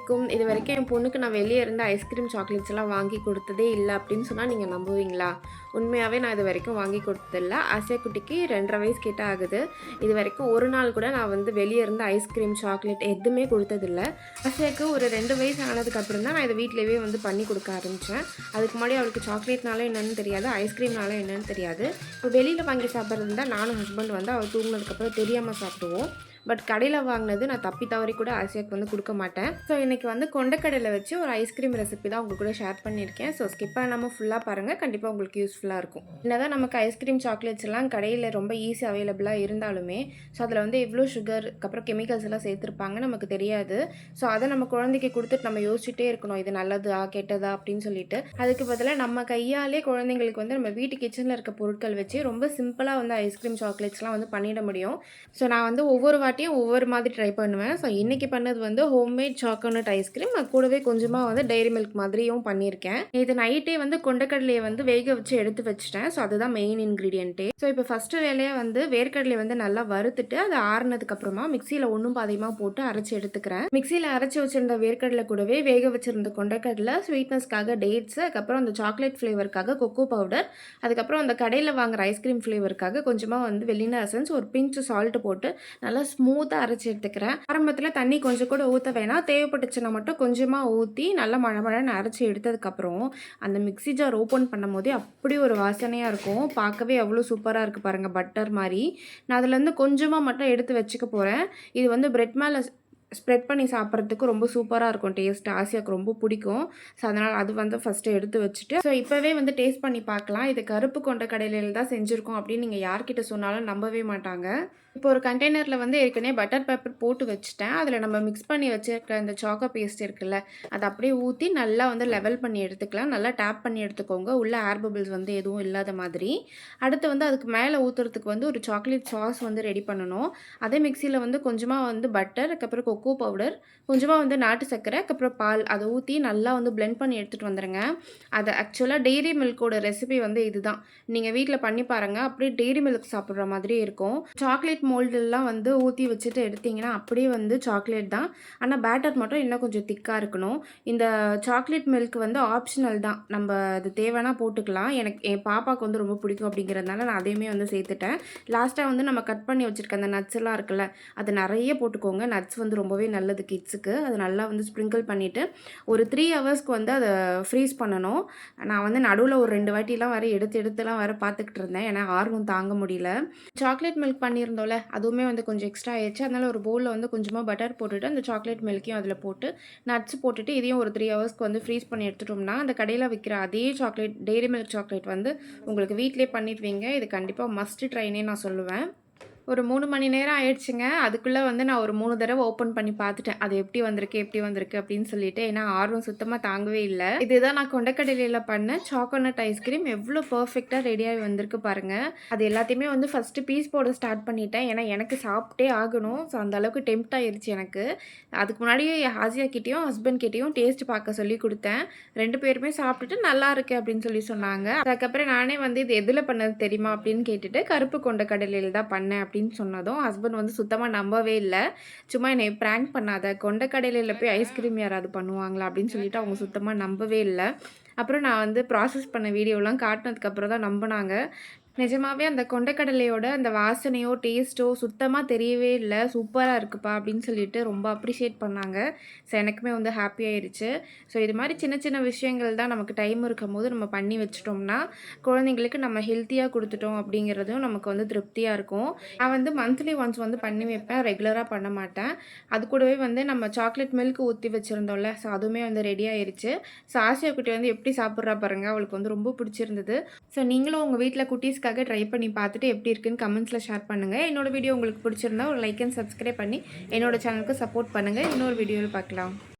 அலைக்கும். இதுவரைக்கும் என் பொண்ணுக்கு நான் வெளியே இருந்து ஐஸ்கிரீம், சாக்லேட்ஸ்லாம் வாங்கி கொடுத்ததே இல்ல அப்படின்னு சொன்னா நீங்க நம்புவீங்களா? உண்மையாவே நான் இதுவரைக்கும் வாங்கி கொடுத்ததில்ல. ஆசியா குட்டிக்கு 2 1/2 வயசு கிட்ட ஆகுது. இதுவரைக்கும் ஒரு நாள் கூட நான் வந்து வெளியே இருந்து ஐஸ்கிரீம், சாக்லேட் எதுவுமே கொடுத்ததில்ல. ஆசியாவுக்கு ஒரு 2 வயசு ஆனதுக்கப்புறம் தான் நான் இதை வீட்டிலேயே வந்து பண்ணி கொடுக்க ஆரம்பித்தேன். அதுக்கு முன்னாடி அவளுக்கு சாக்லேட்னால என்னன்னு தெரியாது, ஐஸ்கிரீம்னால என்னன்னு தெரியாது. இப்போ வெளியில் வாங்கி சாப்பிட்றது இருந்தால் நானும் ஹஸ்பண்ட் வந்து அவள் தூங்கினதுக்கப்புறம் தெரியாமல் சாப்பிடுவோம். பட் கடையில் வாங்கினது நான் தப்பி தவறி கூட ஆசியாவுக்கு வந்து கொடுக்க மாட்டேன். ஸோ இன்றைக்கி வந்து கொண்டக்கடலை வச்சு ஒரு ஐஸ்கிரீம் ரெசிபி தான் உங்களுக்கு கூட ஷேர் பண்ணியிருக்கேன். ஸோ ஸ்கிப் பண்ணாமல் ஃபுல்லாக பாருங்கள், கண்டிப்பாக உங்களுக்கு யூஸ்ஃபுல்லாக இருக்கும். என்னதான் நமக்கு ஐஸ்கிரீம், சாக்லேட்ஸ் எல்லாம் கடையில் ரொம்ப ஈஸி அவைலபிளாக இருந்தாலுமே ஸோ அதில் வந்து எவ்வளோ சுகர் அப்புறம் கெமிக்கல்ஸ் எல்லாம் சேர்த்துருப்பாங்க நமக்கு தெரியாது. ஸோ அதை நம்ம குழந்தைக்கு கொடுத்துட்டு நம்ம யோசிச்சுட்டே இருக்கணும், இது நல்லதா கெட்டதா அப்படின்னு சொல்லிட்டு. அதுக்கு பதிலாக நம்ம கையாலே குழந்தைங்களுக்கு வந்து நம்ம வீட்டு கிச்சனில் இருக்க பொருட்கள் வச்சு ரொம்ப சிம்பிளாக வந்து ஐஸ்கிரீம், சாக்லேட்ஸ்லாம் வந்து பண்ணிட முடியும். ஸோ நான் வந்து ஒவ்வொரு ஒவ்வொரு மாதிரி ட்ரை பண்ணுவேன். ஸோ இன்றைக்கி பண்ணது வந்து ஹோம்மேட் சாக்கோனட் ஐஸ்கிரீம். அது கூடவே கொஞ்சமாக வந்து டைரி மில்க் மாதிரியும் பண்ணியிருக்கேன். இது நைட்டே வந்து கொண்டக்கடலையை வந்து வேக வச்சு எடுத்து வச்சுட்டேன். ஸோ அதுதான் மெயின் இன்க்ரீடியன்ட்டே. ஸோ இப்போ ஃபஸ்ட்டு வேலையை வந்து வேர்க்கடலையை வந்து நல்லா வறுத்துட்டு அது ஆறுனதுக்கப்புறமா மிக்சியில் ஒன்றும் பாதியமாக போட்டு அரைச்சி எடுத்துக்கிறேன். மிக்சியில் அரைச்சி வச்சுருந்த வேர்க்கடலை கூடவே வேக வச்சுருந்த கொண்டக்கடலை, ஸ்வீட்னஸ்க்காக டேட்ஸு, அதுக்கப்புறம் அந்த சாக்லேட் ஃப்ளேவருக்காக கொக்கோ பவுடர், அதுக்கப்புறம் அந்த கடையில் வாங்குற ஐஸ்கிரீம் ஃப்ளேவருக்காக கொஞ்சமாக வந்து வெல்லினா எசன்ஸ், ஒரு பிஞ்சு சால்ட்டு போட்டு நல்லா ஸ்மூத்தாக அரைச்சி எடுத்துக்கிறேன். ஆரம்பத்தில் தண்ணி கொஞ்சம் கூட ஊற்ற வேணாம், தேவைப்பட்டுச்சுன்னா மட்டும் கொஞ்சமாக ஊற்றி நல்லா மழை அரைச்சி எடுத்ததுக்கப்புறம் அந்த மிக்ஸி ஜார் ஓப்பன் பண்ணும் போதே அப்படி ஒரு வாசனையாக இருக்கும். பார்க்கவே அவ்வளோ சூப்பராக இருக்குது பாருங்கள், பட்டர் மாதிரி. நான் அதுலேருந்து கொஞ்சமாக மட்டும் எடுத்து வச்சுக்க போகிறேன். இது வந்து பிரெட் மேலே ஸ்ப்ரெட் பண்ணி சாப்பிட்றதுக்கு ரொம்ப சூப்பராக இருக்கும் டேஸ்ட். ஆசியாவுக்கு ரொம்ப பிடிக்கும். ஸோ அதனால் அது வந்து ஃபஸ்ட்டு எடுத்து வச்சுட்டு ஸோ இப்போவே வந்து டேஸ்ட் பண்ணி பார்க்கலாம். இது கருப்பு கொண்ட கடலையில் தான் செஞ்சுருக்கோம் அப்படின்னு நீங்கள் யார்கிட்ட சொன்னாலும் நம்பவே மாட்டாங்க. இப்போ ஒரு கண்டெய்னரில் வந்து ஏற்கனவே பட்டர் பேப்பர் போட்டு வச்சுட்டேன். அதில் நம்ம மிக்ஸ் பண்ணி வச்சுருக்க அந்த சாக்கோ பேஸ்ட் இருக்குல்ல, அதை அப்படியே ஊற்றி நல்லா வந்து லெவல் பண்ணி எடுத்துக்கலாம். நல்லா டேப் பண்ணி எடுத்துக்கோங்க, உள்ள ஏர் பபிள்ஸ் வந்து எதுவும் இல்லாத மாதிரி. அடுத்து வந்து அதுக்கு மேலே ஊற்றுறதுக்கு வந்து ஒரு சாக்லேட் சாஸ் வந்து ரெடி பண்ணணும். அதே மிக்சியில் வந்து கொஞ்சமாக வந்து பட்டர், அதுக்கப்புறம் கொக்கோ பவுடர், கொஞ்சமாக வந்து நாட்டு சர்க்கரை, அதுக்கப்புறம் பால், அதை ஊற்றி நல்லா வந்து பிளெண்ட் பண்ணி எடுத்துகிட்டு வந்துடுங்க. அது ஆக்சுவலாக டெய்ரி மில்கோட ரெசிபி வந்து இதுதான். நீங்கள் வீட்டில் பண்ணி பாருங்கள், அப்படியே டெய்ரி மில்க் சாப்பிட்ற மாதிரியே இருக்கும். சாக்லேட் மோல்டெல்லாம் வந்து ஊற்றி வச்சுட்டு எடுத்திங்கன்னா அப்படியே வந்து சாக்லேட் தான். ஆனால் பேட்டர் மட்டும் இன்னும் கொஞ்சம் திக்காக இருக்கணும். இந்த சாக்லேட் மில்க் வந்து ஆப்ஷனல் தான், நம்ம அது தேவைன்னா போட்டுக்கலாம். எனக்கு என் பாப்பாவுக்கு வந்து ரொம்ப பிடிக்கும் அப்படிங்கிறதுனால நான் அதையுமே வந்து சேர்த்துட்டேன். லாஸ்ட்டாக வந்து நம்ம கட் பண்ணி வச்சுருக்க அந்த நட்ஸ் எல்லாம் இருக்குல்ல, அது நிறைய போட்டுக்கோங்க. நட்ஸ் வந்து ரொம்பவே நல்லது கிட்ஸுக்கு. அது நல்லா வந்து ஸ்ப்ரிங்கிள் பண்ணிவிட்டு ஒரு 3 ஹவர்ஸ்க்கு வந்து அதை ஃப்ரீஸ் பண்ணணும். நான் வந்து நடுவில் ஒரு 2 வாட்டிலாம் வேறு எடுத்துலாம் வேறு பார்த்துக்கிட்டு இருந்தேன், ஏன்னா ஆர்வம் தாங்க முடியல. சாக்லேட் மில்க் பண்ணியிருந்தோம்ல, அதுவுமே வந்து கொஞ்சம் எக்ஸ்ட்ரா ஆயிடுச்சு. அதனால் ஒரு பவுலில் வந்து கொஞ்சமாக பட்டர் போட்டுட்டு அந்த சாக்லேட் மில்க்கையும் அதில் போட்டு நட்ஸ் போட்டுட்டு இதையும் ஒரு 3 ஹவர்ஸ்க்கு வந்து ஃப்ரீஸ் பண்ணி எடுத்துட்டோம்னா அந்த கடையில் விற்கிற அதே சாக்லேட், டெய்ரி மில்க் சாக்லேட் வந்து உங்களுக்கு வீட்டிலே பண்ணிடுவீங்க. இது கண்டிப்பாக மஸ்ட் ட்ரைனே நான் சொல்லுவேன். ஒரு 3 மணி நேரம் ஆயிடுச்சுங்க. அதுக்குள்ளே வந்து நான் ஒரு 3 தடவை ஓப்பன் பண்ணி பார்த்துட்டேன், அது எப்படி வந்திருக்கு அப்படின்னு சொல்லிட்டு. ஏன்னா ஆர்வம் சுத்தமாக தாங்கவே இல்லை. இதுதான் நான் கொண்டக்கடலையில் பண்ண சாக்கோனட் ஐஸ்கிரீம். எவ்வளோ பர்ஃபெக்டாக ரெடியாகி வந்திருக்கு பாருங்கள். அது எல்லாத்தையுமே வந்து ஃபஸ்ட்டு பீஸ் போட ஸ்டார்ட் பண்ணிட்டேன், ஏன்னா எனக்கு சாப்பிட்டே ஆகணும். ஸோ அந்தளவுக்கு டெம்ப்ட் ஆயிடுச்சு எனக்கு. அதுக்கு முன்னாடி ஆசியா கிட்டேயும் ஹஸ்பண்ட் கிட்டேயும் டேஸ்ட் பார்க்க சொல்லி கொடுத்தேன். 2 பேருமே சாப்பிட்டுட்டு நல்லா இருக்கு அப்படின்னு சொல்லி சொன்னாங்க. அதுக்கப்புறம் நானே வந்து இது எதில் பண்ணது தெரியுமா அப்படின்னு கேட்டுட்டு கருப்பு கொண்டக்கடலையில் தான் பண்ணேன் அப்படின்னு சொன்னதும் ஹஸ்பண்ட் வந்து சுத்தமாக நம்பவே இல்லை. சும்மா என்னை ப்ராங்க் பண்ணாத, கொண்டக்கடலையில் போய் ஐஸ்கிரீம் யாராவது பண்ணுவாங்களா அப்படின்னு சொல்லிட்டு அவங்க சுத்தமாக நம்பவே இல்லை. அப்புறம் நான் வந்து ப்ராசஸ் பண்ண வீடியோலாம் காட்டினதுக்கப்புறம் தான் நம்பினாங்க. நிஜமாவே அந்த கொண்டக்கடலையோட அந்த வாசனையோ டேஸ்ட்டோ சுத்தமாக தெரியவே இல்லை. சூப்பராக இருக்குப்பா அப்படின்னு சொல்லிட்டு ரொம்ப அப்ரிஷியேட் பண்ணாங்க. ஸோ எனக்குமே வந்து ஹாப்பி ஆயிடுச்சு. ஸோ இது மாதிரி சின்ன சின்ன விஷயங்கள் தான் நமக்கு டைம் இருக்கும்போது நம்ம பண்ணி வச்சிட்டோம்னா குழந்தைங்களுக்கு நம்ம ஹெல்த்தியாக கொடுத்துட்டோம் அப்படிங்கிறதும் நமக்கு வந்து திருப்தியாக இருக்கும். நான் வந்து மந்த்லி ஒன்ஸ் வந்து பண்ணி வைப்பேன், ரெகுலராக பண்ண மாட்டேன். அது கூடவே வந்து நம்ம சாக்லேட் மில்க் ஊற்றி வச்சுருந்தோம்ல, ஸோ அதுவுமே வந்து ரெடி ஆயிடுச்சு. ஸோ ஆசியா குட்டி வந்து எப்படி சாப்பிட்றா பாருங்கள், அவளுக்கு வந்து ரொம்ப பிடிச்சிருந்தது. ஸோ நீங்களும் உங்கள் வீட்டில் குட்டீஸ்க்கு ட்ரை பண்ணி பார்த்துட்டு எப்படி இருக்குன்னு கமெண்ட்ஸில் ஷேர் பண்ணுங்கள். என்னோட வீடியோ உங்களுக்கு பிடிச்சிருந்தா ஒரு லைக் அண்ட் சப்ஸ்கிரைப் பண்ணி என்னோட சேனலுக்கு சப்போர்ட் பண்ணுங்கள். இன்னொரு வீடியோவில் பார்க்கலாம்.